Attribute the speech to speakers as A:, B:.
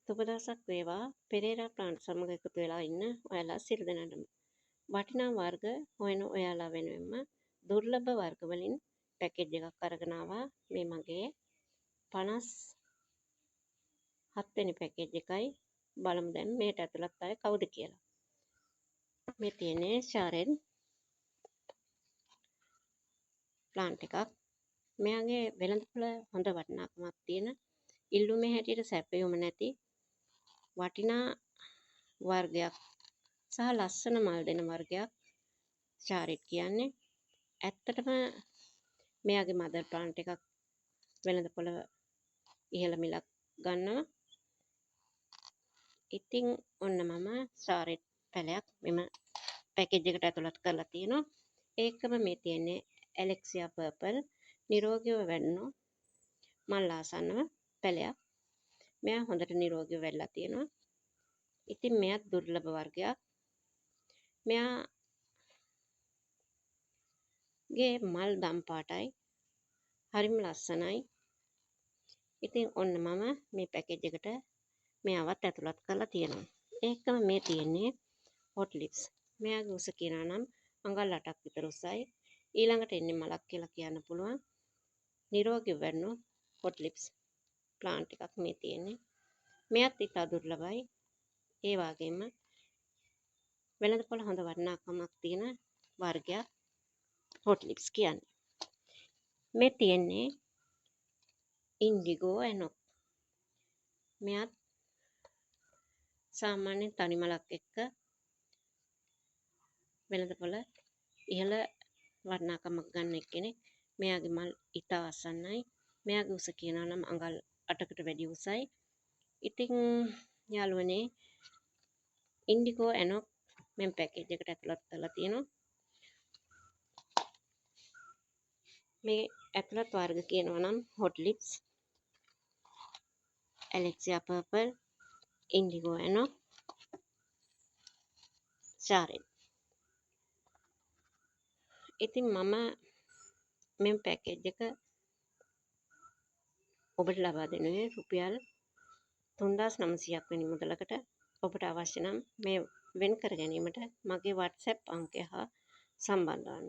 A: සුබ දවසක් වේවා. පෙරේරා ප්ලාන්ට් සමග එකතු වෙලා ඉන්න ඔයාලා සියලු දෙනාටම. වටිනා වර්ග හොයන ඔයාලා වෙනුවෙන්ම දුර්ලභ වර්ග වලින් පැකේජ් එකක් අරගෙන ආවා. මේ මගේ 57 වෙනි පැකේජ් එකයි. බලමු දැන් මේට ඇතුළත් අය කවුද කියලා. මේ තියෙන්නේ ෂාරෙන් ප්ලාන්ට් එකක්. මෙයාගේ වෙළඳපොළ හොඳ වටිනාකමක් තියෙන, ඉල්ලුමේ හැටියට සැපයුම නැති වටිනා වර්ගයක් සහ ලස්සන මල් දෙන වර්ගයක් ෂාරෙට් කියන්නේ. ඇත්තටම මෙයාගේ මදර් ප්ලාන්ට් එකක් වෙළඳපොළ ඉහළ මිලක් ගන්නවා. ඉතින් ඔන්න මම ෂාරෙට් පැලයක් මෙම පැකේජ් එකට ඇතුළත් කරලා තියෙනවා. ඒකම මේ තියෙන්නේ ඇලෙක්සියා පර්පල් නිරෝගීව වැඩුණු මල් ආසන්නව පැලයක්. මෙයා හොඳට නිරෝගීව වැඩලා තියෙනවා. ඉතින් මෙයත් දුර්ලභ වර්ගයක්. මෙයාගේ මල් දම් පාටයි. හරිම ලස්සනයි. ඉතින් ඔන්න මම මේ පැකේජ් එකට මෙයාවත් ඇතුළත් කරලා තියෙනවා. ඒකම මේ තියෙන්නේ හොට් ලිප්ස්. මෙයාගේ උස කියනවා නම් අඟල් 8ක් විතර උසයි. ඊළඟට එන්නේ මලක් කියලා කියන්න පුළුවන්. නිරෝගීව වැඩුණු හොට් ලිප්ස් ප්ලාන්ට් එකක් මේ තියෙන්නේ. මෙයත් ඉතා දුර්ලභයි. ඒ වගේම වෙළඳපොළ හොඳ වටිනාකමක් තියෙන වර්ගයක් හොට් ලිප්ස් කියන්නේ. මේ තියෙන්නේ ඉන්ඩිගෝ ඇනොක්. මෙයත් සාමාන්‍ය තනි මලක් එක්ක වෙළඳපොළ ඉහළ වටිනාකමක් ගන්න එක්කෙනෙක්. මෙයාගේ මල් ඉතා ආසන්නයි. මෙයාගේ උස කියනවා නම් අඟල් 8කට වැඩි උසයි. ඉතින් යාළුවනේ ඉන්ඩිගෝ ඇනොක් මෙම් පැකේජ් එකට ඇතුළත් කරලා තියෙනවා. මේ ඇතුළත් වර්ග කියනවා නම් හොට් ලිප්ස්, ඇලෙක්සියා පර්පල්, ඉන්ඩිගෝ ඇනොක්, ෂාරෙන්. ඉතින් මම මෙම් පැකේජ් එක ඔබට ලබා දෙනුයේ රුපියල් 3900ක් වැනි මුදලකට. ඔබට අවශ්‍ය නම් මේ වෙන් කර ගැනීමට මගේ WhatsApp අංකය හා සම්බන්ධ වන්න.